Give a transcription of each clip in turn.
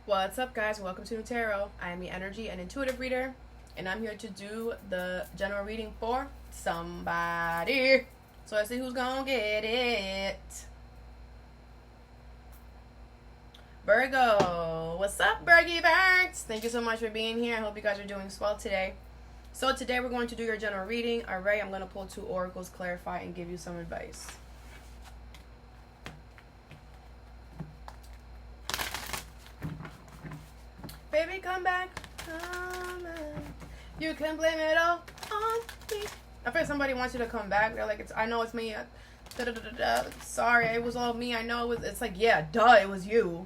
What's up, guys? Welcome to Nutarot. I am the energy and intuitive reader, and I'm here to do the general reading for somebody. So let's see who's gonna get it. Virgo. What's up, Virgie Birds? Thank you so much for being here. I hope you guys are doing swell today. So today we're going to do your general reading. Alright, I'm going to pull two oracles, clarify, and give you some advice. Baby, come back. Come back. You can blame it all on me. I feel like somebody wants you to come back. They're like, I know it's me. Sorry, it was all me. I know it was. It's like, yeah, duh, it was you.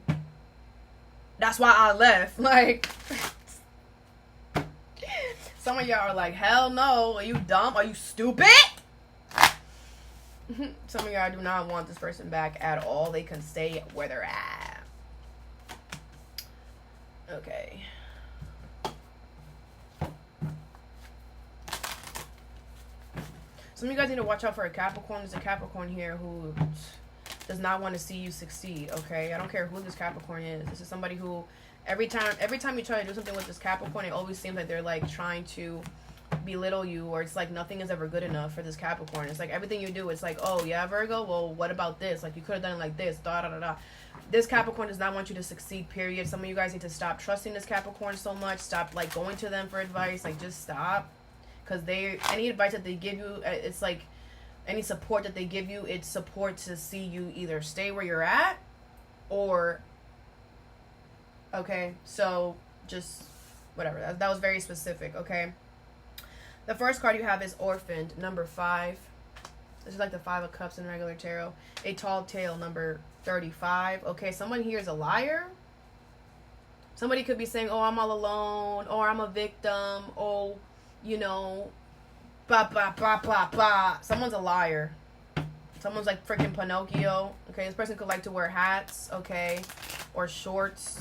That's why I left. Like, some of y'all are like, hell no. Are you dumb? Are you stupid? Some of y'all do not want this person back at all. They can stay where they're at. Okay. Some of you guys need to watch out for a Capricorn. There's a Capricorn here who does not want to see you succeed, okay? I don't care who this Capricorn is. This is somebody who every time you try to do something with this Capricorn, it always seems like they're like trying to belittle you, or it's like nothing is ever good enough for this Capricorn. It's like everything you do, it's like, oh yeah, Virgo, well, what about this? Like, you could have done it like this, da da da da. This Capricorn does not want you to succeed, period. Some of you guys need to stop trusting this Capricorn so much. Stop like going to them for advice. Like, just stop. Because any advice that they give you, it's like any support that they give you, it's support to see you either stay where you're at or, okay, so just whatever. That was very specific, okay? The first card you have is Orphaned, number 5. This is like the 5 of Cups in regular tarot. A Tall Tale, number 35. Okay, someone here is a liar. Somebody could be saying, oh, I'm all alone, or I'm a victim, oh, you know, blah, blah, blah, blah, blah. Someone's a liar. Someone's like freaking Pinocchio. Okay, this person could like to wear hats, okay, or shorts.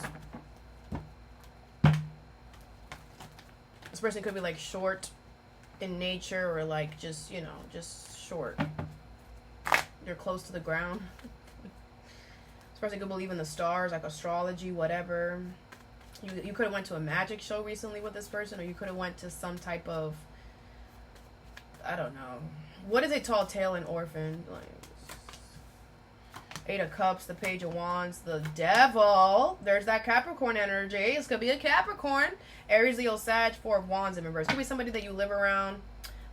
This person could be like short in nature, or like just, you know, just short. They're close to the ground. This person could believe in the stars, like astrology, whatever. You could have went to a magic show recently with this person, or you could have went to some type of, I don't know. What is a Tall Tale and Orphan? Like, 8 of Cups, the Page of Wands, the Devil. There's that Capricorn energy. This could be a Capricorn. Aries, Leo, Sag, 4 of Wands in reverse. Could be somebody that you live around.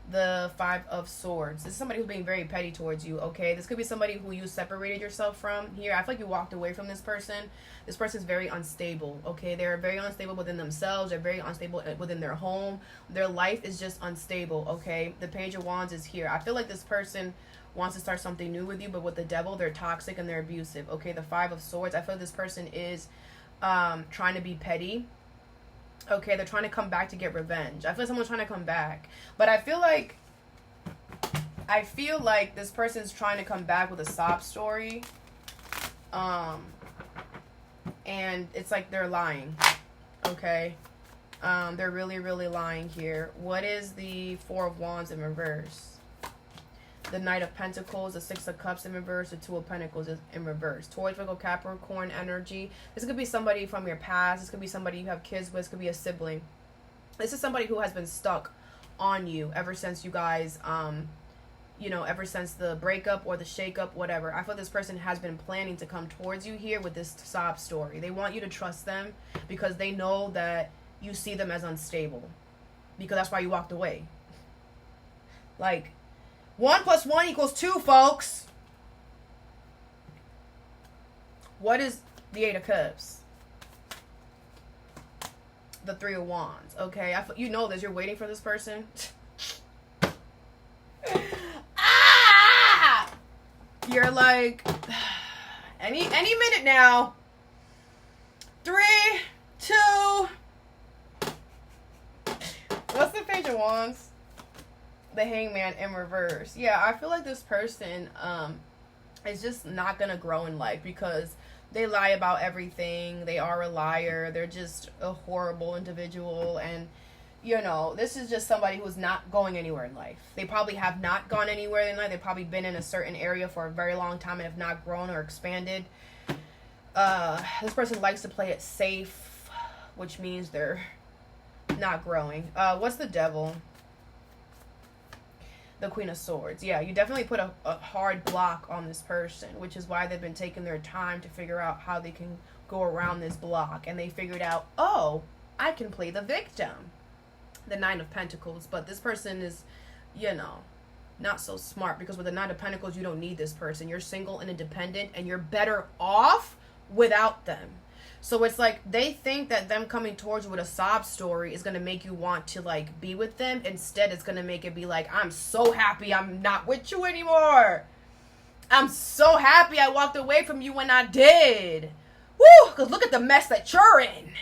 The 5 of Swords. This is somebody who's being very petty towards you, okay? This could be somebody who you separated yourself from. Here, I feel like you walked away from this person. This person's very unstable, okay? They're very unstable within themselves. They're very unstable within their home. Their life is just unstable, okay? The Page of Wands is here. I feel like this person wants to start something new with you, but with the Devil, they're toxic and they're abusive, okay? The 5 of Swords, I feel like this person is trying to be petty. Okay, they're trying to come back to get revenge. I feel like someone's trying to come back. But I feel like this person's trying to come back with a sob story. And it's like they're lying. Okay? They're really, really lying here. What is the 4 of Wands in reverse? The Knight of Pentacles, the 6 of Cups in reverse, the 2 of Pentacles is in reverse. Taurus, Virgo, Capricorn energy. This could be somebody from your past. This could be somebody you have kids with. This could be a sibling. This is somebody who has been stuck on you ever since you guys, you know, ever since the breakup or the shakeup, whatever. I feel this person has been planning to come towards you here with this sob story. They want you to trust them because they know that you see them as unstable. Because that's why you walked away. Like, 1 + 1 = 2, folks. What is the 8 of Cups? The 3 of Wands. Okay, you know this. You're waiting for this person. Ah! You're like, any minute now. 3, 2. What's the Page of Wands? The Hangman in reverse. Yeah, I feel like this person is just not gonna grow in life because they lie about everything. They are a liar. They're just a horrible individual, and you know, this is just somebody who's not going anywhere in life. They probably have not gone anywhere in life. They've probably been in a certain area for a very long time and have not grown or expanded. This person likes to play it safe, which means they're not growing. What's the devil? The Queen of Swords. Yeah, you definitely put a hard block on this person, which is why they've been taking their time to figure out how they can go around this block. And they figured out, oh, I can play the victim. The Nine of Pentacles. But this person is, you know, not so smart, because with the Nine of Pentacles, you don't need this person. You're single and independent, and you're better off without them. So it's like they think that them coming towards you with a sob story is going to make you want to like be with them. Instead, it's going to make it be like, I'm so happy I'm not with you anymore. I'm so happy I walked away from you when I did. Woo, because look at the mess that you're in.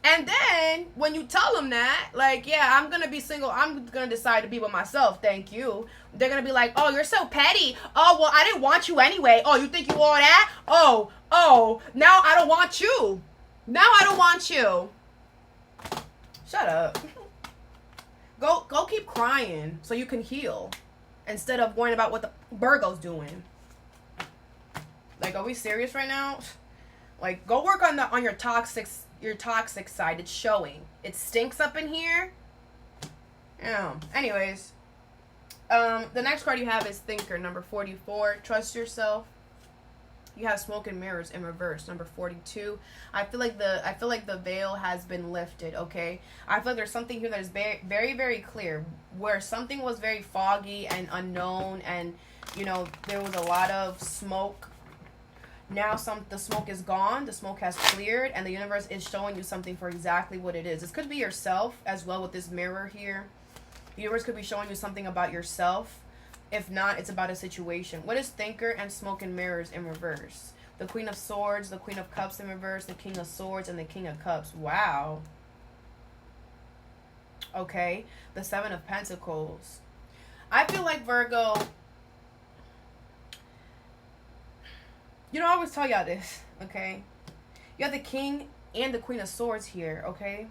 And then when you tell them that, like, yeah, I'm going to be single. I'm going to decide to be with myself. Thank you. They're going to be like, oh, you're so petty. Oh, well, I didn't want you anyway. Oh, you think you all that? Oh, now I don't want you. Now I don't want you. Shut up. Go keep crying so you can heal instead of worrying about what the Virgo's doing. Like, are we serious right now? Like, go work on your toxic side. It's showing. It stinks up in here. Yeah. Anyways, the next card you have is Thinker, number 44. Trust yourself. You have Smoke and Mirrors in reverse, number 42. I feel like the veil has been lifted. Okay. I feel like there's something here that is very, very, very clear, where something was very foggy and unknown, and you know there was a lot of smoke. Now the smoke is gone, the smoke has cleared, and the universe is showing you something for exactly what it is. This could be yourself as well with this mirror here. The universe could be showing you something about yourself. If not, it's about a situation. What is Thinker and Smoke and Mirrors in reverse? The Queen of Swords, the Queen of Cups in reverse, the King of Swords, and the King of Cups. Wow. Okay. The Seven of Pentacles. I feel like Virgo... You know, I always tell y'all this, okay? You have the King and the Queen of Swords here, okay?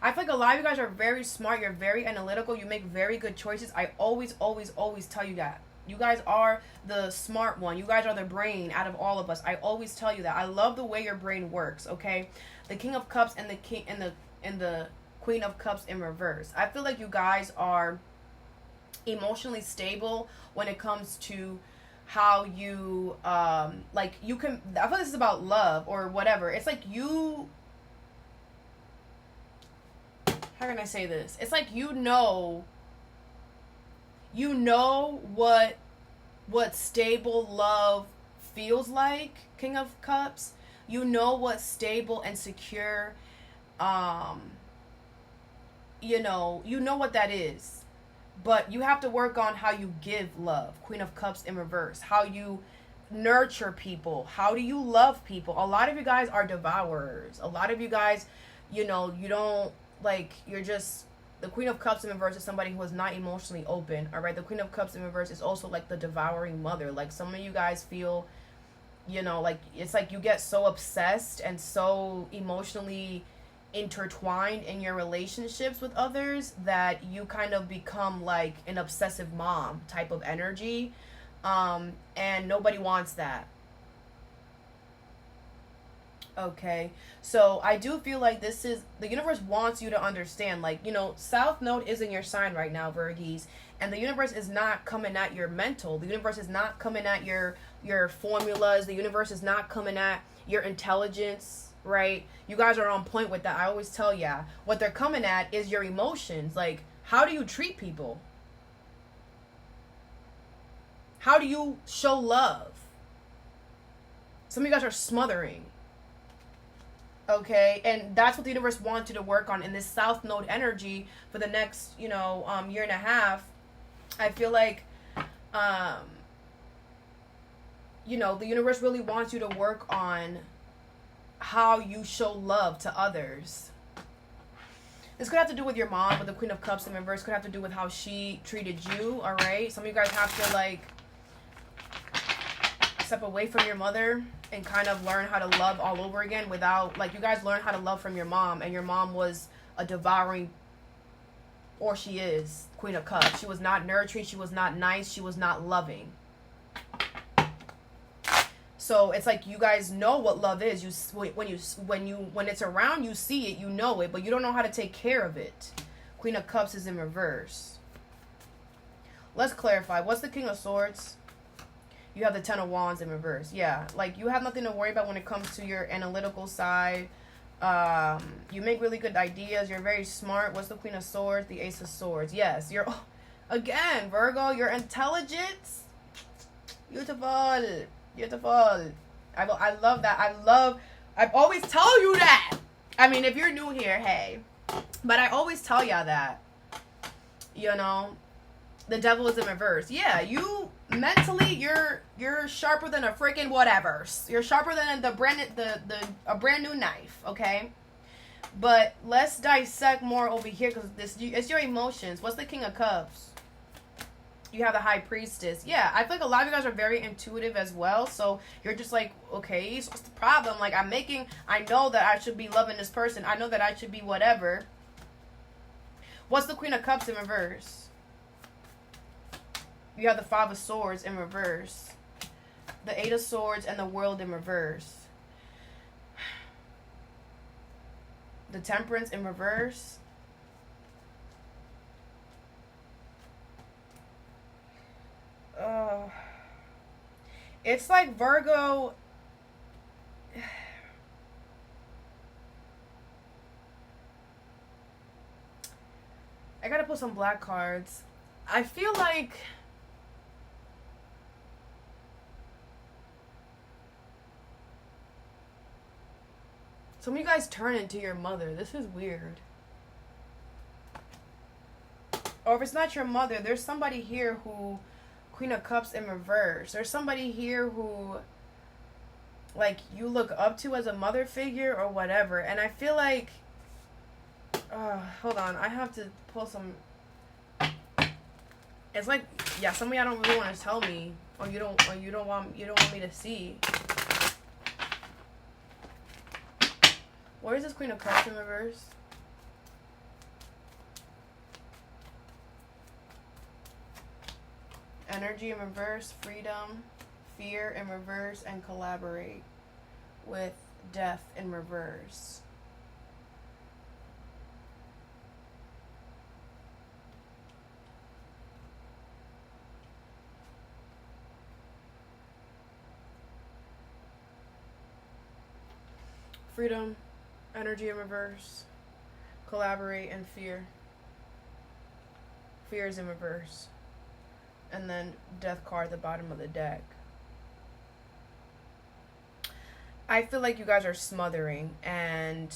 I feel like a lot of you guys are very smart. You're very analytical. You make very good choices. I always, always, always tell you that. You guys are the smart one. You guys are the brain out of all of us. I always tell you that. I love the way your brain works, okay? The King of Cups and the King and the Queen of Cups in reverse. I feel like you guys are emotionally stable when it comes to how you like you can. I feel this is about love or whatever. It's like you, how can I say this? It's like you know what stable love feels like, King of Cups. You know what stable and secure you know what that is. But you have to work on how you give love. Queen of Cups in reverse. How you nurture people. How do you love people? A lot of you guys are devourers. A lot of you guys, you know, you don't, like, you're just... The Queen of Cups in reverse is somebody who is not emotionally open. All right? The Queen of Cups in reverse is also like the devouring mother. Like, some of you guys feel, you know, like, it's like you get so obsessed and so emotionally intertwined in your relationships with others that you kind of become like an obsessive mom type of energy, and nobody wants that. Okay, so I do feel like this is, the universe wants you to understand, like, you know, South Node is in your sign right now, Virgis, and the universe is not coming at your mental. The universe is not coming at your formulas. The universe is not coming at your intelligence. Right? You guys are on point with that. I always tell ya, what they're coming at is your emotions. Like, how do you treat people? How do you show love? Some of you guys are smothering. Okay? And that's what the universe wants you to work on in this South Node energy for the next, you know, year and a half. I feel like, you know, the universe really wants you to work on how you show love to others. This could have to do with your mom, with the Queen of Cups in reverse. Could have to do with how she treated you, all right? Some of you guys have to, like, step away from your mother and kind of learn how to love all over again without, like, you guys learned how to love from your mom, and your mom was a devouring, or she is, Queen of Cups. She was not nurturing. She was not nice. She was not loving. So it's like you guys know what love is. When it's around, you see it, you know it, but you don't know how to take care of it. Queen of Cups is in reverse. Let's clarify. What's the King of Swords? You have the Ten of Wands in reverse. Yeah, like you have nothing to worry about when it comes to your analytical side. You make really good ideas. You're very smart. What's the Queen of Swords? The Ace of Swords. Yes, you're, again, Virgo, your intelligence. Beautiful. Beautiful. I love that. I always tell you that. I mean, if you're new here, hey. But I always tell y'all that. You know, the Devil is in reverse. Yeah, you mentally, you're sharper than a freaking whatever. You're sharper than a brand new knife, okay? But let's dissect more over here because it's your emotions. What's the King of Cups? You have the High Priestess. Yeah, I feel like a lot of you guys are very intuitive as well. So you're just like, okay, so what's the problem? Like I know that I should be loving this person. I know that I should be whatever. What's the Queen of Cups in reverse? You have the Five of Swords in reverse. The Eight of Swords and the World in reverse. The Temperance in reverse. It's like Virgo. I gotta put some black cards. I feel like some of you guys turn into your mother. This is weird. Or if it's not your mother, there's somebody here who, Queen of Cups in reverse. There's somebody here who, like, you look up to as a mother figure or whatever. And I feel like, hold on, I have to pull some. It's like, yeah, some of y'all don't really want to tell me, or you don't want me to see. Where is this Queen of Cups in reverse? Energy in reverse, freedom, fear in reverse, and collaborate with death in reverse. Freedom, energy in reverse, collaborate, and fear. Fear is in reverse. And then death card at the bottom of the deck. I feel like you guys are smothering, and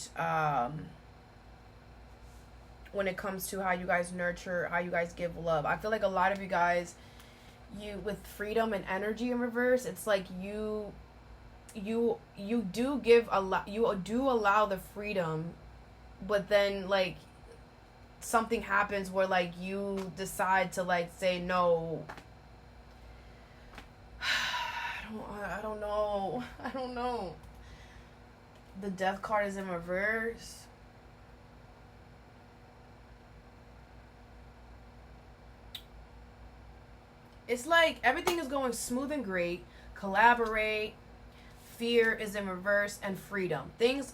when it comes to how you guys nurture, how you guys give love, I feel like a lot of you guys, with freedom and energy in reverse, it's like you do give a lot, you do allow the freedom, but then like something happens where like you decide to like say no. I don't know. The death card is in reverse. It's like everything is going smooth and great. Collaborate. Fear is in reverse, and freedom. Things,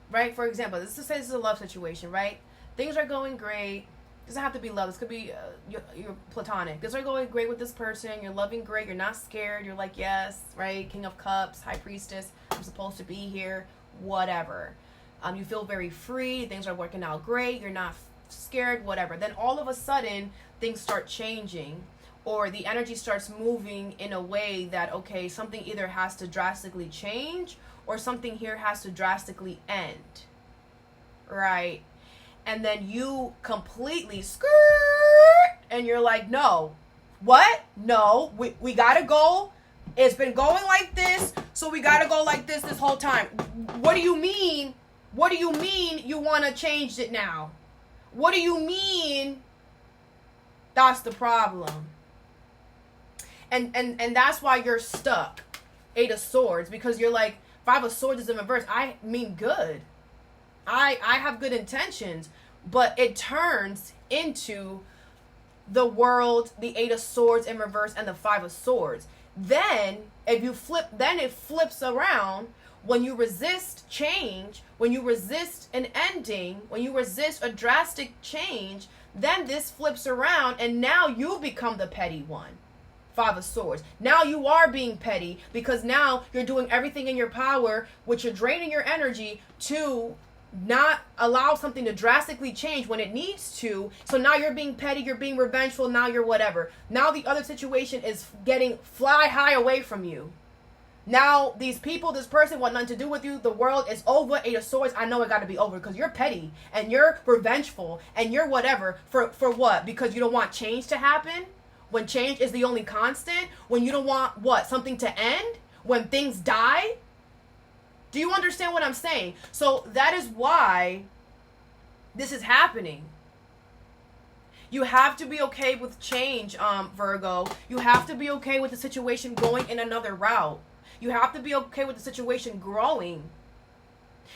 right? For example, let's just say this is a love situation, right? Things are going great. It doesn't have to be love. This could be you're platonic. Things are going great with this person. You're loving great. You're not scared. You're like, yes, right? King of Cups, High Priestess. I'm supposed to be here. Whatever. You feel very free. Things are working out great. You're not scared. Whatever. Then all of a sudden, things start changing. Or the energy starts moving in a way that, okay, something either has to drastically change or something here has to drastically end. Right? And then you completely skirt and you're like, no. What? No. We gotta go. It's been going like this, so we gotta go like this whole time. What do you mean? What do you mean you want to change it now? What do you mean? That's the problem. And that's why you're stuck. Eight of Swords, because you're like, Five of Swords is in reverse. I mean good. I have good intentions, but it turns into the World, the Eight of Swords in reverse, and the Five of Swords. Then if you flip, then it flips around. When you resist change, when you resist an ending, when you resist a drastic change, then this flips around and now you become the petty one. Five of Swords. Now you are being petty because now you're doing everything in your power, which you're draining your energy to not allow something to drastically change when it needs to. So now you're being petty, you're being revengeful, now you're whatever. Now the other situation is getting fly high away from you. Now these people, this person want nothing to do with you. The world is over. Eight of Swords. I know it got to be over because you're petty and you're revengeful and you're whatever. For what? Because you don't want change to happen? When change is the only constant? When you don't want what? Something to end? When things die? Do you understand what I'm saying? So that is why this is happening. You have to be okay with change, Virgo. You have to be okay with the situation going in another route. You have to be okay with the situation growing.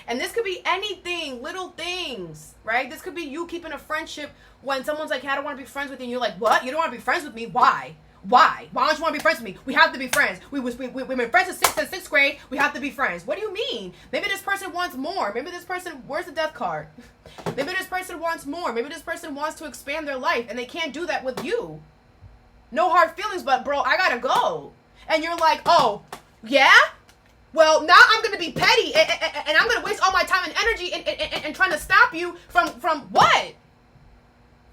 And this could be anything, little things, right? This could be you keeping a friendship when someone's like, hey, I don't want to be friends with you. And you're like, what? You don't want to be friends with me? Why? Why? Why don't you want to be friends with me? We have to be friends. We've been friends since sixth grade. We have to be friends. What do you mean? Maybe this person wants more. Maybe this person, where's the death card? Maybe this person wants more. Maybe this person wants to expand their life and they can't do that with you. No hard feelings, but bro, I gotta go. And you're like, oh, yeah? Well, now I'm going to be petty and I'm going to waste all my time and energy and trying to stop you from what?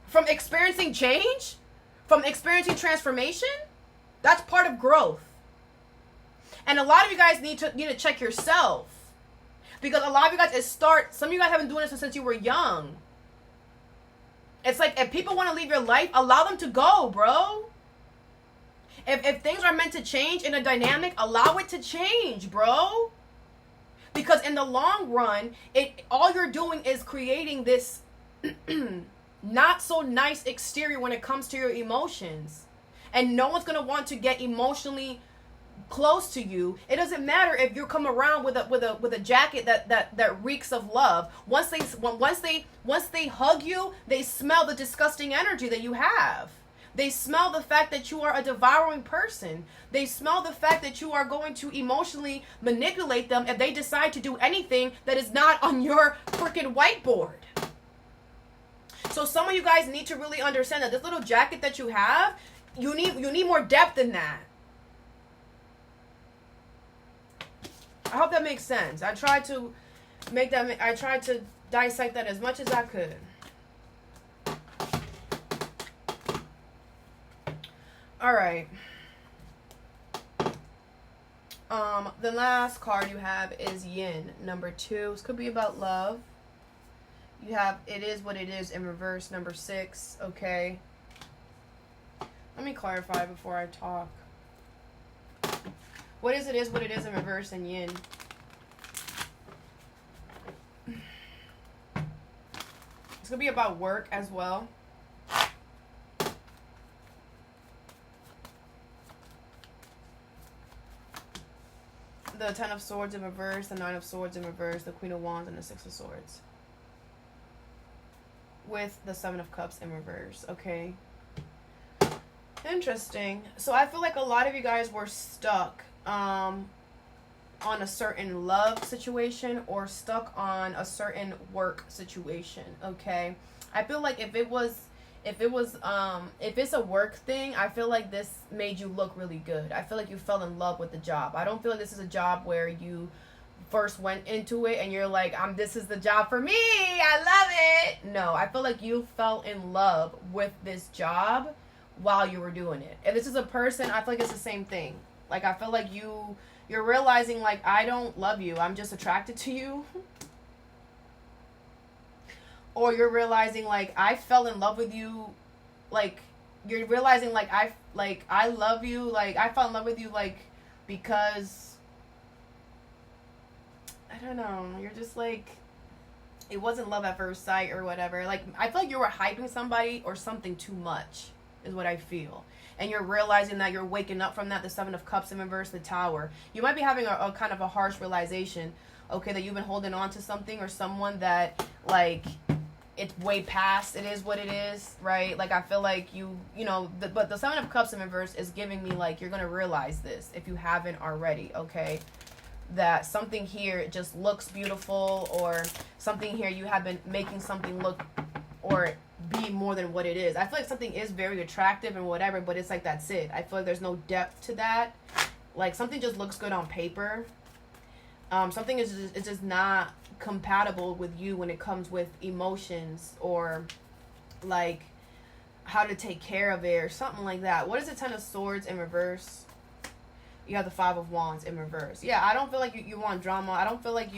From experiencing change? From experiencing transformation? That's part of growth. And a lot of you guys need to check yourself. Because a lot of you guys, some of you guys have been doing this since you were young. It's like if people want to leave your life, allow them to go, bro. If things are meant to change in a dynamic, allow it to change, bro. Because in the long run, all you're doing is creating this not so nice exterior when it comes to your emotions. And no one's gonna want to get emotionally close to you. It doesn't matter if you come around with a jacket that reeks of love. Once they hug you, they smell the disgusting energy that you have. They smell the fact that you are a devouring person. They smell the fact that you are going to emotionally manipulate them if they decide to do anything that is not on your freaking whiteboard. So some of you guys need to really understand that this little jacket that you have, you need more depth than that. I hope that makes sense. I tried to dissect that as much as I could. All right. The last card you have is Yin, number 2. This could be about love. You have It Is What It Is in reverse, number 6. Okay. Let me clarify before I talk. What is It Is What It Is in reverse and Yin? It's gonna be about work as well. The 10 of Swords in reverse, the 9 of Swords in reverse, the Queen of Wands, and the 6 of Swords. With the 7 of Cups in reverse, okay? Interesting. So I feel like a lot of you guys were stuck on a certain love situation or stuck on a certain work situation, okay? I feel like if it's a work thing, I feel like this made you look really good. I feel like you fell in love with the job. I don't feel like this is a job where you first went into it and you're like, this is the job for me, I love it. No, I feel like you fell in love with this job while you were doing it. If this is a person, I feel like it's the same thing. Like, I feel like you're realizing, like, I don't love you, I'm just attracted to you. Or you're realizing, like, I fell in love with you, like, you're realizing, like, I love you, like, I fell in love with you, like, because, I don't know, you're just, like, it wasn't love at first sight or whatever. Like, I feel like you were hyping somebody or something too much, is what I feel. And you're realizing that you're waking up from that, the 7 of Cups in reverse, the Tower. You might be having a kind of a harsh realization, okay, that you've been holding on to something or someone that, like, it's way past. It is what it is, right? Like, I feel like but the Seven of Cups in reverse is giving me, like, you're going to realize this if you haven't already, okay? That something here just looks beautiful, or something here you have been making something look or be more than what it is. I feel like something is very attractive and whatever, but it's like, that's it. I feel like there's no depth to that. Like, something just looks good on paper. Something is just not compatible with you when it comes with emotions, or like how to take care of it, or something like that. What is the Ten of Swords in reverse? You have the Five of Wands in reverse. Yeah, I don't feel like you want drama. I don't feel like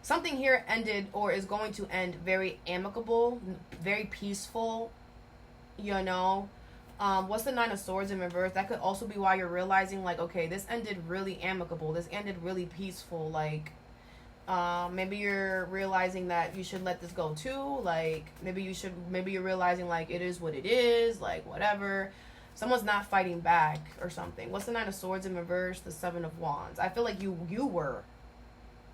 something here ended or is going to end very amicable, very peaceful, What's the Nine of Swords in reverse? That could also be why you're realizing, like, okay, this ended really amicable. This ended really peaceful. Like, maybe you're realizing that you should let this go too. Like, maybe you're realizing, like, it is what it is. Like, whatever. Someone's not fighting back or something. What's the Nine of Swords in reverse? The Seven of Wands. I feel like you were.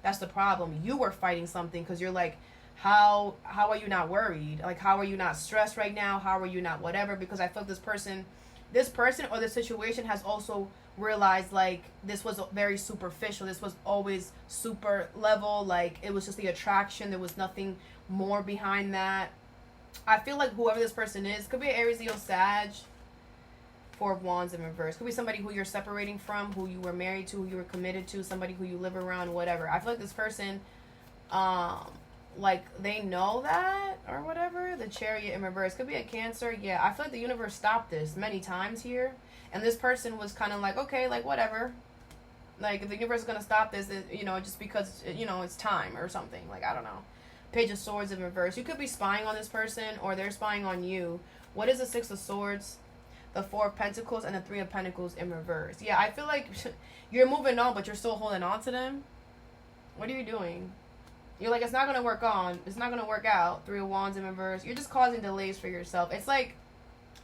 That's the problem. You were fighting something because you're like, how are you not worried? Like, how are you not stressed right now? How are you not whatever? Because I feel this person or this situation has also realized, like, this was very superficial. This was always super level. Like, it was just the attraction. There was nothing more behind that. I feel like whoever this person is, could be an Aries, Leo, Sag. Four of Wands in reverse. Could be somebody who you're separating from, who you were married to, who you were committed to, somebody who you live around, whatever. I feel like this person, like, they know that or whatever. The Chariot in reverse. Could be a Cancer. Yeah, I feel like the universe stopped this many times here. And this person was kind of like, okay, like, whatever. Like, if the universe is going to stop this, just because, it's time or something. Like, I don't know. Page of Swords in reverse. You could be spying on this person, or they're spying on you. What is the Six of Swords? The Four of Pentacles and the Three of Pentacles in reverse. Yeah, I feel like you're moving on, but you're still holding on to them. What are you doing? You're like, it's not going to work on. It's not going to work out. Three of Wands in reverse. You're just causing delays for yourself. It's like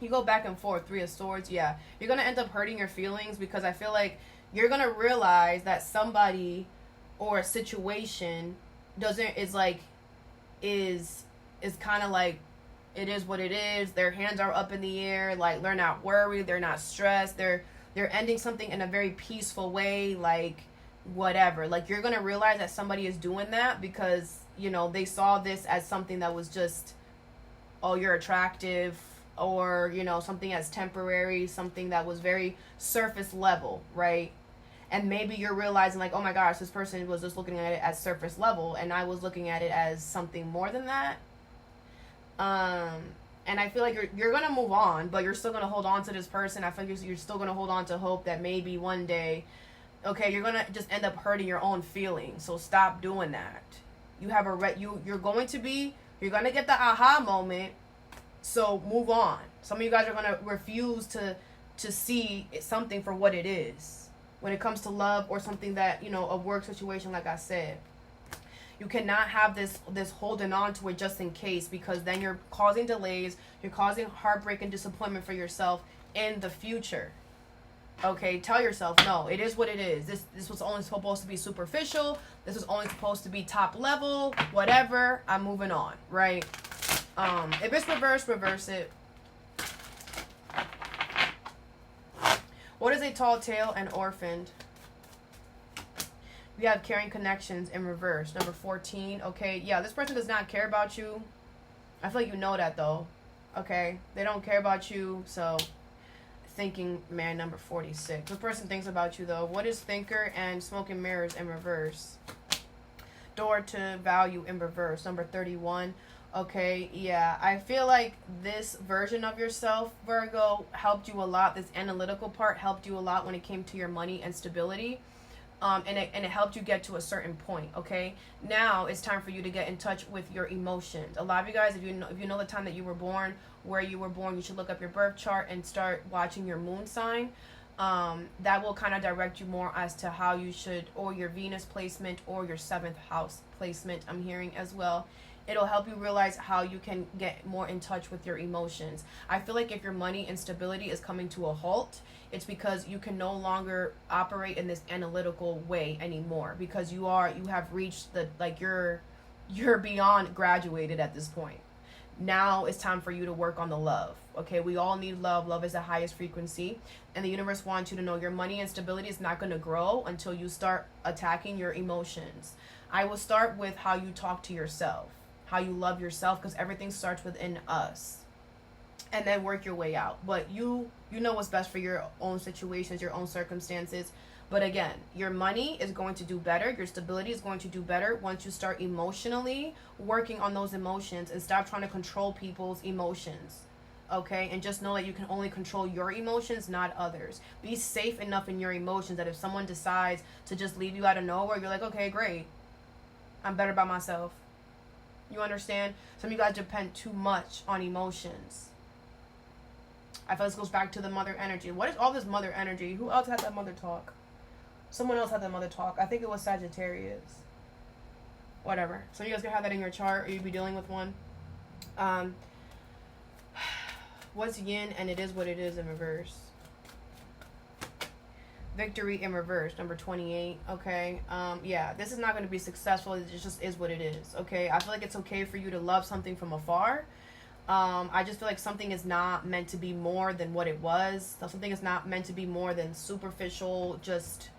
you go back and forth. Three of Swords. Yeah. You're going to end up hurting your feelings because I feel like you're going to realize that somebody or a situation is kind of like, it is what it is. Their hands are up in the air. Like, they're not worried. They're not stressed. They're ending something in a very peaceful way. Like, whatever. Like, you're going to realize that somebody is doing that because, they saw this as something that was just, oh, you're attractive, or, something as temporary, something that was very surface level, right? And maybe you're realizing, like, oh my gosh, this person was just looking at it as surface level, and I was looking at it as something more than that. And I feel like you're gonna move on, but you're still gonna hold on to this person. I feel like you're still gonna hold on to hope that maybe one day, okay, you're gonna just end up hurting your own feelings. So stop doing that. You have you're gonna get the aha moment. So move on. Some of you guys are gonna refuse to see something for what it is when it comes to love or something that, a work situation, like I said. You cannot have this holding on to it just in case, because then you're causing delays. You're causing heartbreak and disappointment for yourself in the future. Okay, tell yourself, no, it is what it is. This was only supposed to be superficial. This was only supposed to be top level. Whatever. I'm moving on, right? If it's reversed, reverse it. What is a tall tale and orphaned? We have Caring Connections in reverse. Number 14. Okay, yeah, this person does not care about you. I feel like you know that, though. Okay, they don't care about you, so Thinking Man, number 46. The person thinks about you, though. What is Thinker and Smoke and Mirrors in reverse? Door to Value in reverse. Number 31. Okay, yeah, I feel like this version of yourself, Virgo, helped you a lot. This analytical part helped you a lot when it came to your money and stability. And it helped you get to a certain point, okay? Now it's time for you to get in touch with your emotions. A lot of you guys, if you know the time that you were born, where you were born, you should look up your birth chart and start watching your moon sign. That will kind of direct you more as to how you should, or your Venus placement or your 7th house placement, I'm hearing as well. It'll help you realize how you can get more in touch with your emotions. I feel like if your money instability is coming to a halt, it's because you can no longer operate in this analytical way anymore, because you have reached you're beyond graduated at this point. Now it's time for you to work on the love. Okay, we all need love. Love is the highest frequency. And the universe wants you to know your money and stability is not going to grow until you start attacking your emotions. I will start with how you talk to yourself, how you love yourself, because everything starts within us. And then work your way out. But you know what's best for your own situations, your own circumstances. But again, your money is going to do better. Your stability is going to do better once you start emotionally working on those emotions and stop trying to control people's emotions. Okay? And just know that you can only control your emotions, not others. Be safe enough in your emotions that if someone decides to just leave you out of nowhere, you're like, okay, great. I'm better by myself. You understand? Some of you guys depend too much on emotions. I feel this goes back to the mother energy. What is all this mother energy? Who else had that mother talk? Someone else had that mother talk. I think it was Sagittarius. Whatever. So you guys can have that in your chart, or you'd be dealing with one. What's yin and it is what it is in reverse? Victory in reverse, number 28. Okay. Yeah, this is not going to be successful. It just is what it is. Okay. I feel like it's okay for you to love something from afar. I just feel like something is not meant to be more than what it was. Something is not meant to be more than superficial, just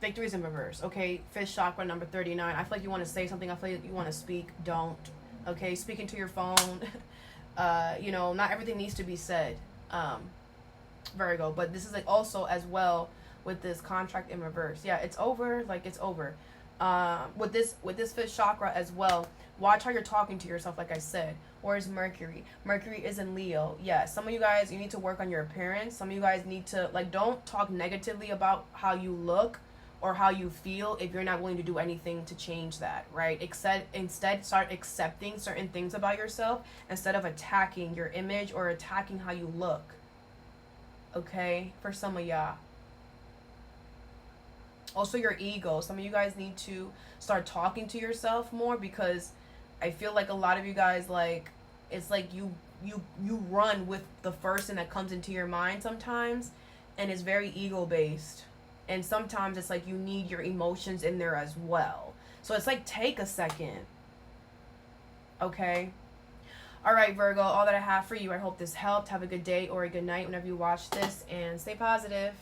victories in reverse. Okay, fish chakra, number 39. I feel like you want to say something. I feel like you want to speak. Don't. Okay, speaking to your phone. Not everything needs to be said. Virgo. But this is like also as well with this contract in reverse. Yeah, it's over. Like, it's over. With this fifth chakra as well, watch how you're talking to yourself. Like I said, where's Mercury? Mercury is in Leo. Yeah, some of you guys, you need to work on your appearance. Some of you guys need to, like, don't talk negatively about how you look or how you feel if you're not willing to do anything to change that, right? Instead start accepting certain things about yourself instead of attacking your image or attacking how you look. Okay, for some of y'all. Also, your ego. Some of you guys need to start talking to yourself more, because I feel like a lot of you guys, like, it's like you run with the first thing that comes into your mind sometimes, and it's very ego based. And sometimes it's like you need your emotions in there as well. So it's like, take a second. Okay? All right, Virgo, all that I have for you. I hope this helped. Have a good day or a good night whenever you watch this, and stay positive.